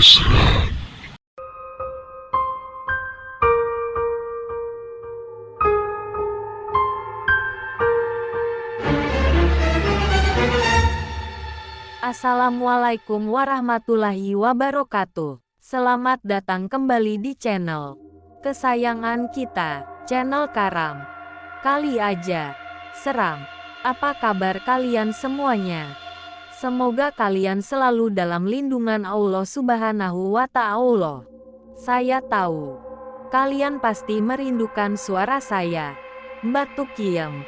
seram. Assalamualaikum warahmatullahi wabarakatuh. Selamat datang kembali di channel kesayangan kita, channel Karam. Kali aja seram. Apa kabar kalian semuanya? Semoga kalian selalu dalam lindungan Allah Subhanahu wa Ta'ala. Saya tahu kalian pasti merindukan suara saya, Mbak Tukiem,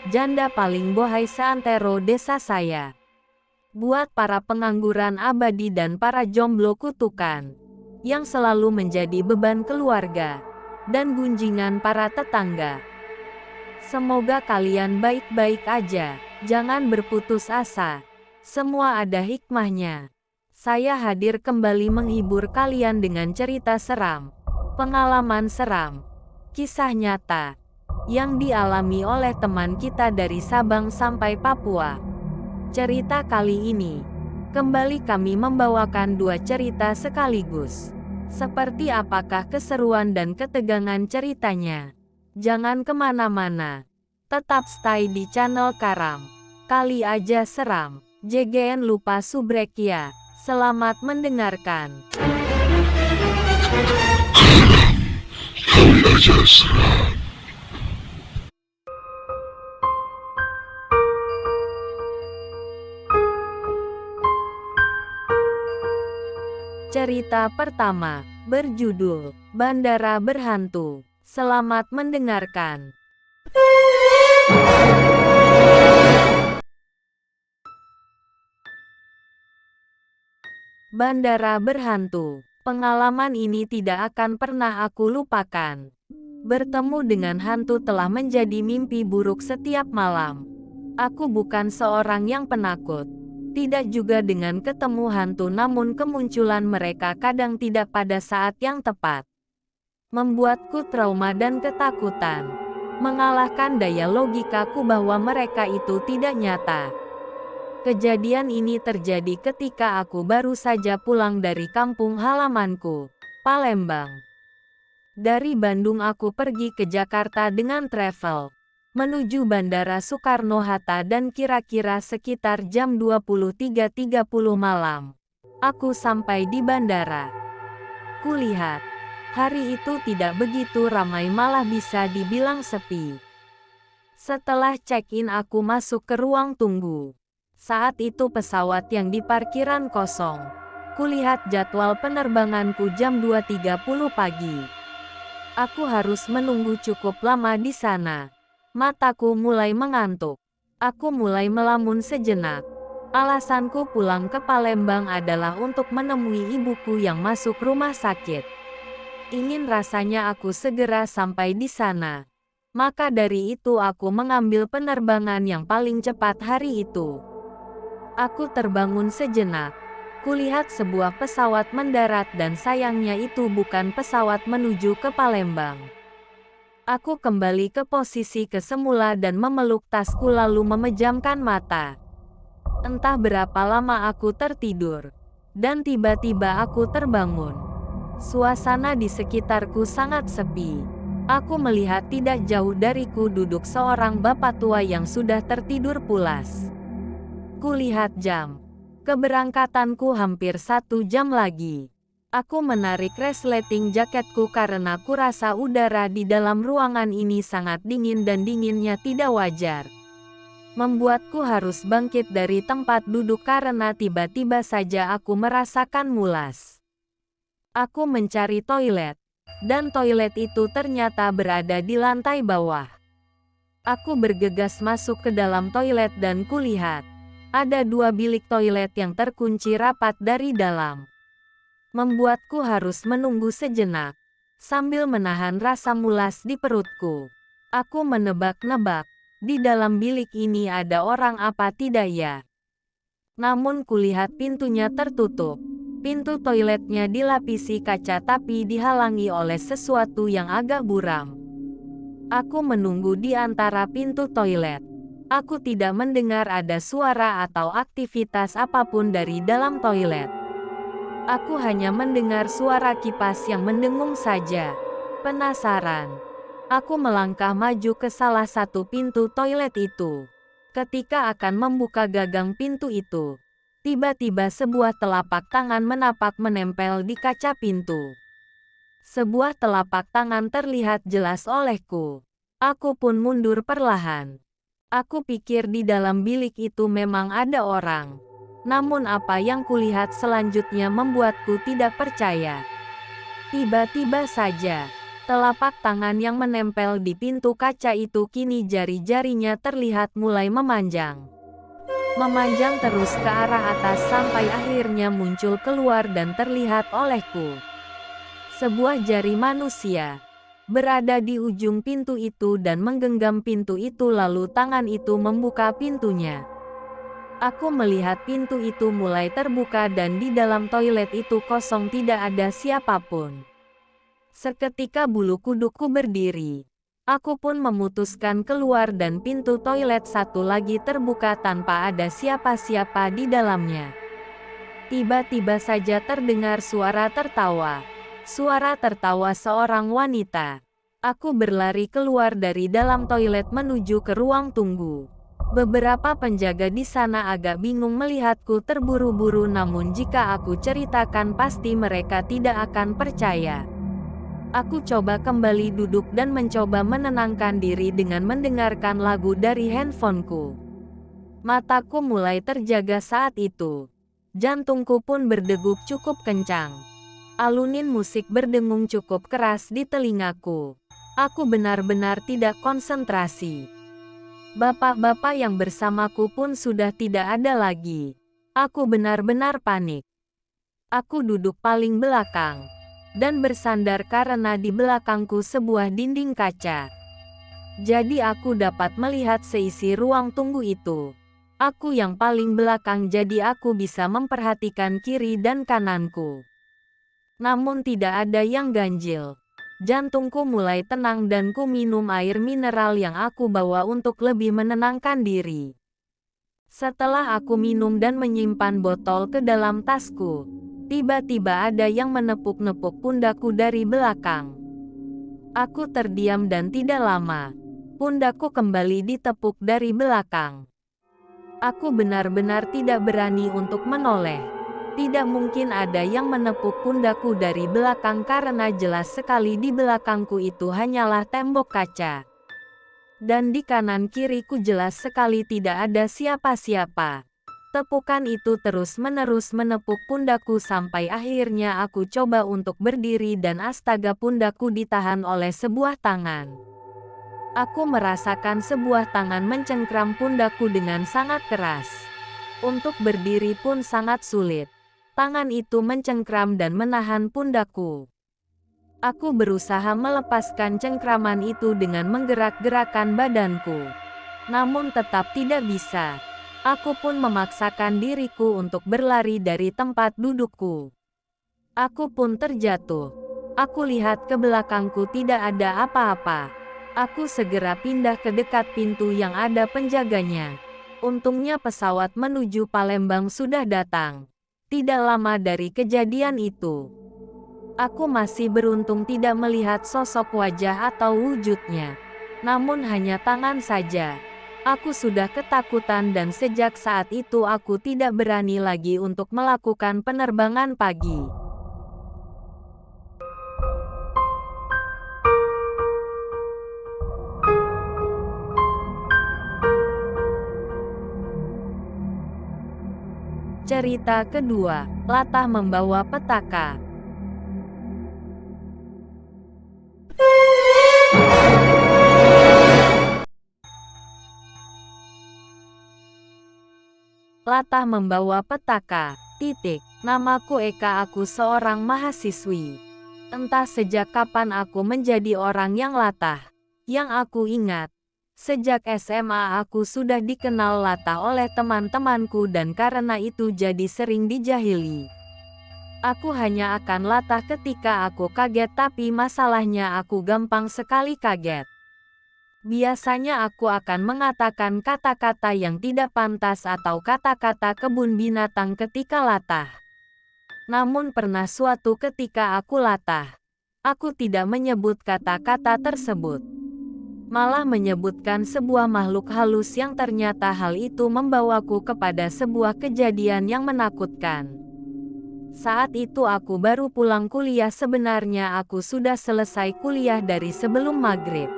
janda paling bohai seantero desa saya. Buat para pengangguran abadi dan para jomblo kutukan, yang selalu menjadi beban keluarga, dan gunjingan para tetangga. Semoga kalian baik-baik aja, jangan berputus asa. Semua ada hikmahnya. Saya hadir kembali menghibur kalian dengan cerita seram, pengalaman seram, kisah nyata, yang dialami oleh teman kita dari Sabang sampai Papua. Cerita kali ini, kembali kami membawakan dua cerita sekaligus. Seperti apakah keseruan dan ketegangan ceritanya? Jangan kemana-mana. Tetap stay di channel Karam. Kali aja seram. JGN lupa subrek ya. Selamat mendengarkan. Kali aja seram. Cerita pertama, berjudul Bandara Berhantu. Selamat mendengarkan. Bandara Berhantu. Pengalaman ini tidak akan pernah aku lupakan. Bertemu dengan hantu telah menjadi mimpi buruk setiap malam. Aku bukan seorang yang penakut. Tidak juga dengan ketemu hantu, namun kemunculan mereka kadang tidak pada saat yang tepat. Membuatku trauma dan ketakutan. Mengalahkan daya logikaku bahwa mereka itu tidak nyata. Kejadian ini terjadi ketika aku baru saja pulang dari kampung halamanku, Palembang. Dari Bandung aku pergi ke Jakarta dengan travel menuju Bandara Soekarno-Hatta dan kira-kira sekitar jam 23.30 malam. Aku sampai di bandara. Kulihat, hari itu tidak begitu ramai, malah bisa dibilang sepi. Setelah check-in aku masuk ke ruang tunggu. Saat itu pesawat yang di parkiran kosong. Kulihat jadwal penerbanganku jam 2.30 pagi. Aku harus menunggu cukup lama di sana. Mataku mulai mengantuk. Aku mulai melamun sejenak. Alasanku pulang ke Palembang adalah untuk menemui ibuku yang masuk rumah sakit. Ingin rasanya aku segera sampai di sana. Maka dari itu aku mengambil penerbangan yang paling cepat hari itu. Aku terbangun sejenak. Kulihat sebuah pesawat mendarat dan sayangnya itu bukan pesawat menuju ke Palembang. Aku kembali ke posisi kesemula dan memeluk tasku lalu memejamkan mata. Entah berapa lama aku tertidur. Dan tiba-tiba aku terbangun. Suasana di sekitarku sangat sepi. Aku melihat tidak jauh dariku duduk seorang bapak tua yang sudah tertidur pulas. Kulihat jam. Keberangkatanku hampir 1 jam lagi. Aku menarik resleting jaketku karena kurasa udara di dalam ruangan ini sangat dingin dan dinginnya tidak wajar. Membuatku harus bangkit dari tempat duduk karena tiba-tiba saja aku merasakan mulas. Aku mencari toilet, dan toilet itu ternyata berada di lantai bawah. Aku bergegas masuk ke dalam toilet dan kulihat ada 2 bilik toilet yang terkunci rapat dari dalam. Membuatku harus menunggu sejenak, sambil menahan rasa mulas di perutku. Aku menebak-nebak, di dalam bilik ini ada orang apa tidak ya? Namun kulihat pintunya tertutup. Pintu toiletnya dilapisi kaca tapi dihalangi oleh sesuatu yang agak buram. Aku menunggu di antara pintu toilet. Aku tidak mendengar ada suara atau aktivitas apapun dari dalam toilet. Aku hanya mendengar suara kipas yang mendengung saja. Penasaran. Aku melangkah maju ke salah satu pintu toilet itu. Ketika akan membuka gagang pintu itu, tiba-tiba sebuah telapak tangan menapak menempel di kaca pintu. Sebuah telapak tangan terlihat jelas olehku. Aku pun mundur perlahan. Aku pikir di dalam bilik itu memang ada orang. Namun apa yang kulihat selanjutnya membuatku tidak percaya. Tiba-tiba saja, telapak tangan yang menempel di pintu kaca itu kini jari-jarinya terlihat mulai memanjang. Memanjang terus ke arah atas sampai akhirnya muncul keluar dan terlihat olehku. Sebuah jari manusia berada di ujung pintu itu dan menggenggam pintu itu, lalu tangan itu membuka pintunya. Aku melihat pintu itu mulai terbuka dan di dalam toilet itu kosong, tidak ada siapapun. Seketika bulu kuduku berdiri. Aku pun memutuskan keluar dan pintu toilet satu lagi terbuka tanpa ada siapa-siapa di dalamnya. Tiba-tiba saja terdengar suara tertawa. Suara tertawa seorang wanita. Aku berlari keluar dari dalam toilet menuju ke ruang tunggu. Beberapa penjaga di sana agak bingung melihatku terburu-buru, namun jika aku ceritakan pasti mereka tidak akan percaya. Aku coba kembali duduk dan mencoba menenangkan diri dengan mendengarkan lagu dari handphoneku. Mataku mulai terjaga saat itu. Jantungku pun berdegup cukup kencang. Alunan musik berdengung cukup keras di telingaku. Aku benar-benar tidak konsentrasi. Bapak-bapak yang bersamaku pun sudah tidak ada lagi. Aku benar-benar panik. Aku duduk paling belakang dan bersandar karena di belakangku sebuah dinding kaca. Jadi aku dapat melihat seisi ruang tunggu itu. Aku yang paling belakang, jadi aku bisa memperhatikan kiri dan kananku. Namun tidak ada yang ganjil. Jantungku mulai tenang dan ku minum air mineral yang aku bawa untuk lebih menenangkan diri. Setelah aku minum dan menyimpan botol ke dalam tasku, tiba-tiba ada yang menepuk-nepuk pundakku dari belakang. Aku terdiam dan tidak lama, pundakku kembali ditepuk dari belakang. Aku benar-benar tidak berani untuk menoleh. Tidak mungkin ada yang menepuk pundakku dari belakang karena jelas sekali di belakangku itu hanyalah tembok kaca. Dan di kanan kiriku jelas sekali tidak ada siapa-siapa. Tepukan itu terus-menerus menepuk pundakku sampai akhirnya aku coba untuk berdiri dan astaga, pundakku ditahan oleh sebuah tangan. Aku merasakan sebuah tangan mencengkram pundakku dengan sangat keras. Untuk berdiri pun sangat sulit. Tangan itu mencengkram dan menahan pundakku. Aku berusaha melepaskan cengkraman itu dengan menggerak-gerakkan badanku. Namun tetap tidak bisa. Aku pun memaksakan diriku untuk berlari dari tempat dudukku. Aku pun terjatuh. Aku lihat ke belakangku, tidak ada apa-apa. Aku segera pindah ke dekat pintu yang ada penjaganya. Untungnya pesawat menuju Palembang sudah datang. Tidak lama dari kejadian itu, aku masih beruntung tidak melihat sosok wajah atau wujudnya. Namun hanya tangan saja. Aku sudah ketakutan dan sejak saat itu aku tidak berani lagi untuk melakukan penerbangan pagi. Cerita kedua, Latah membawa petaka. Latah membawa petaka. Namaku Eka, aku seorang mahasiswi. Entah sejak kapan aku menjadi orang yang latah. Yang aku ingat, sejak SMA aku sudah dikenal latah oleh teman-temanku dan karena itu jadi sering dijahili. Aku hanya akan latah ketika aku kaget, tapi masalahnya aku gampang sekali kaget. Biasanya aku akan mengatakan kata-kata yang tidak pantas atau kata-kata kebun binatang ketika latah. Namun pernah suatu ketika aku latah. Aku tidak menyebut kata-kata tersebut. Malah menyebutkan sebuah makhluk halus yang ternyata hal itu membawaku kepada sebuah kejadian yang menakutkan. Saat itu aku baru pulang kuliah, sebenarnya aku sudah selesai kuliah dari sebelum maghrib.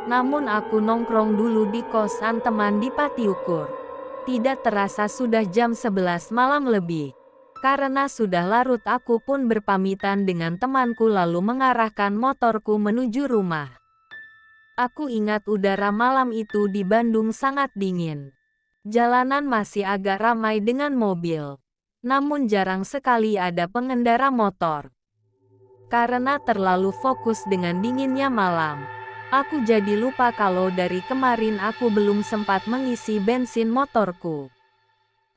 Namun aku nongkrong dulu di kosan teman di Patiukur. Tidak terasa sudah jam 11 malam lebih. Karena sudah larut, aku pun berpamitan dengan temanku lalu mengarahkan motorku menuju rumah. Aku ingat udara malam itu di Bandung sangat dingin. Jalanan masih agak ramai dengan mobil. Namun jarang sekali ada pengendara motor. Karena terlalu fokus dengan dinginnya malam, aku jadi lupa kalau dari kemarin aku belum sempat mengisi bensin motorku.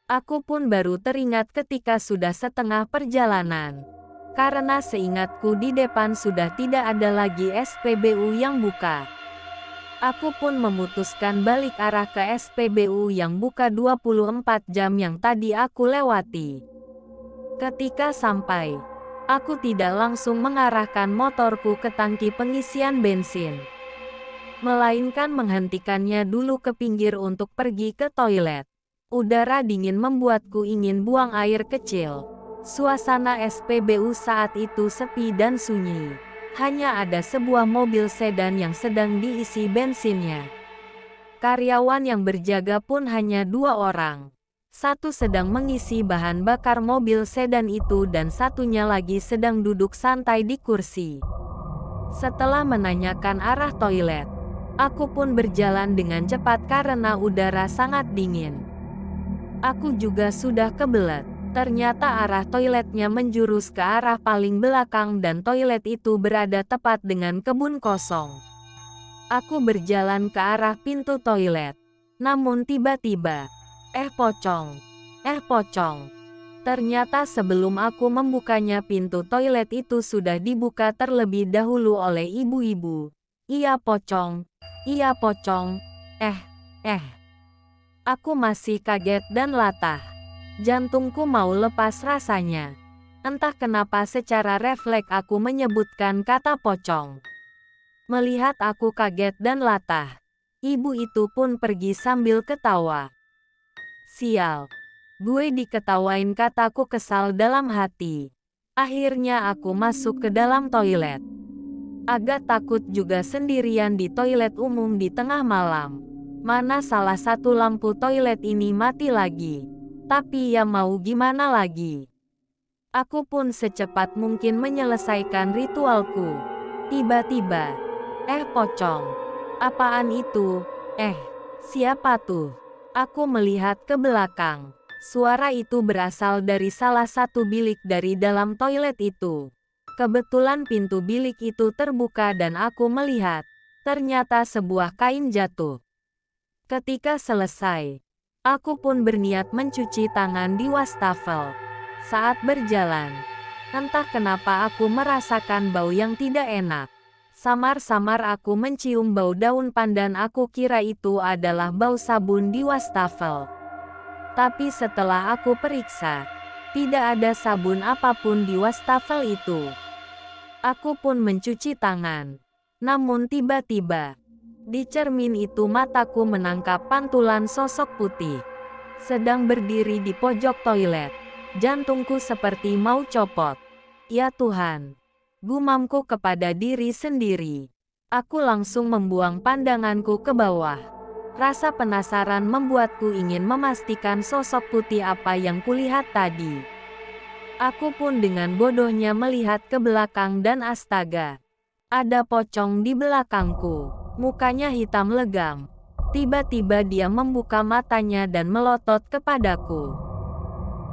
Aku pun baru teringat ketika sudah setengah perjalanan. Karena seingatku di depan sudah tidak ada lagi SPBU yang buka. Aku pun memutuskan balik arah ke SPBU yang buka 24 jam yang tadi aku lewati. Ketika sampai, aku tidak langsung mengarahkan motorku ke tangki pengisian bensin, melainkan menghentikannya dulu ke pinggir untuk pergi ke toilet. Udara dingin membuatku ingin buang air kecil. Suasana SPBU saat itu sepi dan sunyi. Hanya ada sebuah mobil sedan yang sedang diisi bensinnya. Karyawan yang berjaga pun hanya 2 orang. Satu sedang mengisi bahan bakar mobil sedan itu dan satunya lagi sedang duduk santai di kursi. Setelah menanyakan arah toilet, aku pun berjalan dengan cepat karena udara sangat dingin. Aku juga sudah kebelet. Ternyata arah toiletnya menjurus ke arah paling belakang dan toilet itu berada tepat dengan kebun kosong. Aku berjalan ke arah pintu toilet. Namun tiba-tiba, pocong. Ternyata sebelum aku membukanya, pintu toilet itu sudah dibuka terlebih dahulu oleh ibu-ibu. Iya pocong. Aku masih kaget dan latah. Jantungku mau lepas rasanya. Entah kenapa secara refleks aku menyebutkan kata pocong. Melihat aku kaget dan latah, ibu itu pun pergi sambil ketawa. Sial, gue diketawain, kataku kesal dalam hati. Akhirnya aku masuk ke dalam toilet. Agak takut juga sendirian di toilet umum di tengah malam. Mana salah satu lampu toilet ini mati lagi. Tapi ya mau gimana lagi. Aku pun secepat mungkin menyelesaikan ritualku. Tiba-tiba, pocong. Apaan itu? Siapa tuh? Aku melihat ke belakang. Suara itu berasal dari salah satu bilik dari dalam toilet itu. Kebetulan pintu bilik itu terbuka dan aku melihat, ternyata sebuah kain jatuh. Ketika selesai, aku pun berniat mencuci tangan di wastafel. Saat berjalan, entah kenapa aku merasakan bau yang tidak enak. Samar-samar aku mencium bau daun pandan, aku kira itu adalah bau sabun di wastafel. Tapi setelah aku periksa, tidak ada sabun apapun di wastafel itu. Aku pun mencuci tangan. Namun tiba-tiba, di cermin itu mataku menangkap pantulan sosok putih. Sedang berdiri di pojok toilet. Jantungku seperti mau copot. Ya Tuhan, gumamku kepada diri sendiri. Aku langsung membuang pandanganku ke bawah. Rasa penasaran membuatku ingin memastikan sosok putih apa yang kulihat tadi. Aku pun dengan bodohnya melihat ke belakang dan astaga, ada pocong di belakangku. Mukanya hitam legam. Tiba-tiba dia membuka matanya dan melotot kepadaku.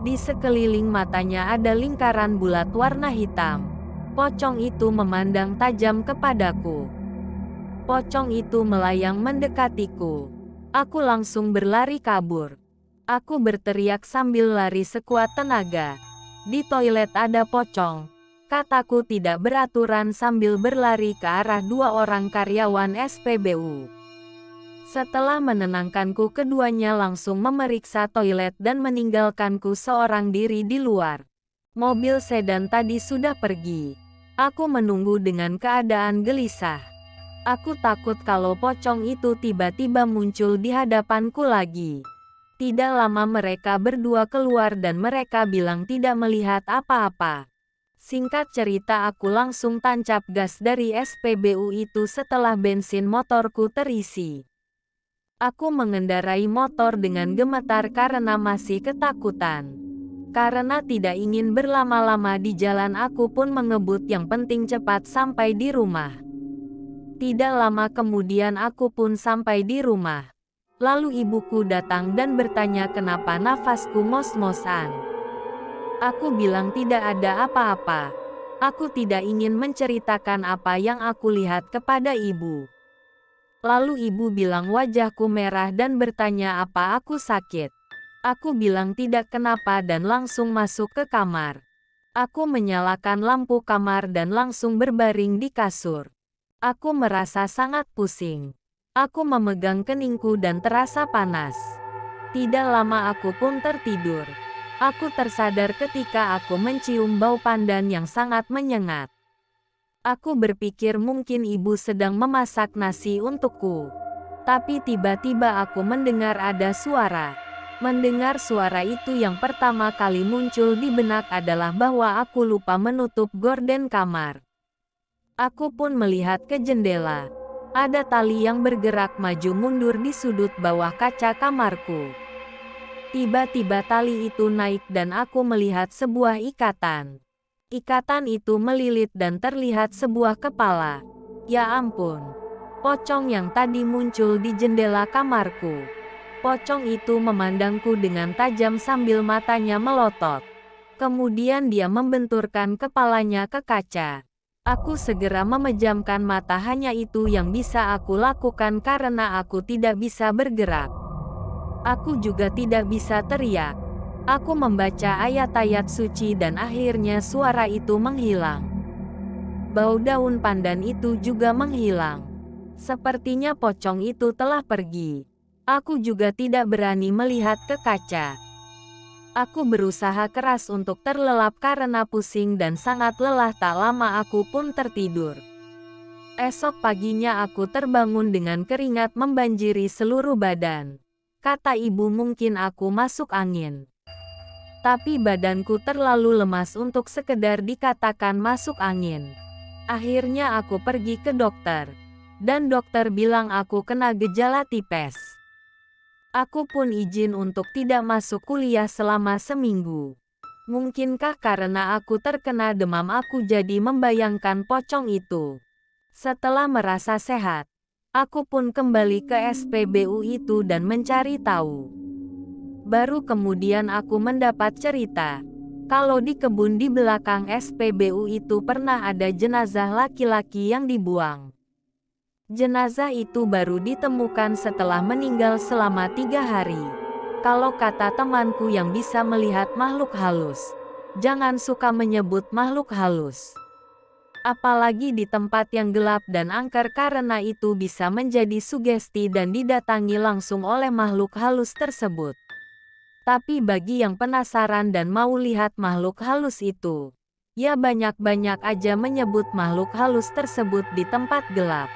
Di sekeliling matanya ada lingkaran bulat warna hitam. Pocong itu memandang tajam kepadaku. Pocong itu melayang mendekatiku. Aku langsung berlari kabur. Aku berteriak sambil lari sekuat tenaga. Di toilet ada pocong, kataku tidak beraturan sambil berlari ke arah 2 orang karyawan SPBU. Setelah menenangkanku, keduanya langsung memeriksa toilet dan meninggalkanku seorang diri di luar. Mobil sedan tadi sudah pergi. Aku menunggu dengan keadaan gelisah. Aku takut kalau pocong itu tiba-tiba muncul di hadapanku lagi. Tidak lama mereka berdua keluar dan mereka bilang tidak melihat apa-apa. Singkat cerita, aku langsung tancap gas dari SPBU itu setelah bensin motorku terisi. Aku mengendarai motor dengan gemetar karena masih ketakutan. Karena tidak ingin berlama-lama di jalan, aku pun mengebut yang penting cepat sampai di rumah. Tidak lama kemudian aku pun sampai di rumah. Lalu ibuku datang dan bertanya kenapa nafasku ngos-ngosan. Aku bilang tidak ada apa-apa. Aku tidak ingin menceritakan apa yang aku lihat kepada ibu. Lalu ibu bilang wajahku merah dan bertanya apa aku sakit. Aku bilang tidak kenapa dan langsung masuk ke kamar. Aku menyalakan lampu kamar dan langsung berbaring di kasur. Aku merasa sangat pusing. Aku memegang keningku dan terasa panas. Tidak lama aku pun tertidur. Aku tersadar ketika aku mencium bau pandan yang sangat menyengat. Aku berpikir mungkin ibu sedang memasak nasi untukku. Tapi tiba-tiba aku mendengar ada suara. Mendengar suara itu yang pertama kali muncul di benak adalah bahwa aku lupa menutup gorden kamar. Aku pun melihat ke jendela. Ada tali yang bergerak maju mundur di sudut bawah kaca kamarku. Tiba-tiba tali itu naik dan aku melihat sebuah ikatan. Ikatan itu melilit dan terlihat sebuah kepala. Ya ampun. Pocong yang tadi muncul di jendela kamarku. Pocong itu memandangku dengan tajam sambil matanya melotot. Kemudian dia membenturkan kepalanya ke kaca. Aku segera memejamkan mata, hanya itu yang bisa aku lakukan karena aku tidak bisa bergerak. Aku juga tidak bisa teriak. Aku membaca ayat-ayat suci dan akhirnya suara itu menghilang. Bau daun pandan itu juga menghilang. Sepertinya pocong itu telah pergi. Aku juga tidak berani melihat ke kaca. Aku berusaha keras untuk terlelap karena pusing dan sangat lelah. Tak lama aku pun tertidur. Esok paginya aku terbangun dengan keringat membanjiri seluruh badan. Kata ibu mungkin aku masuk angin. Tapi badanku terlalu lemas untuk sekedar dikatakan masuk angin. Akhirnya aku pergi ke dokter. Dan dokter bilang aku kena gejala tipes. Aku pun izin untuk tidak masuk kuliah selama seminggu. Mungkinkah karena aku terkena demam aku jadi membayangkan pocong itu. Setelah merasa sehat, aku pun kembali ke SPBU itu dan mencari tahu. Baru kemudian aku mendapat cerita. Kalau di kebun di belakang SPBU itu pernah ada jenazah laki-laki yang dibuang. Jenazah itu baru ditemukan setelah meninggal selama 3 hari. Kalau kata temanku yang bisa melihat makhluk halus, jangan suka menyebut makhluk halus. Apalagi di tempat yang gelap dan angker karena itu bisa menjadi sugesti dan didatangi langsung oleh makhluk halus tersebut. Tapi bagi yang penasaran dan mau lihat makhluk halus itu, ya banyak-banyak aja menyebut makhluk halus tersebut di tempat gelap.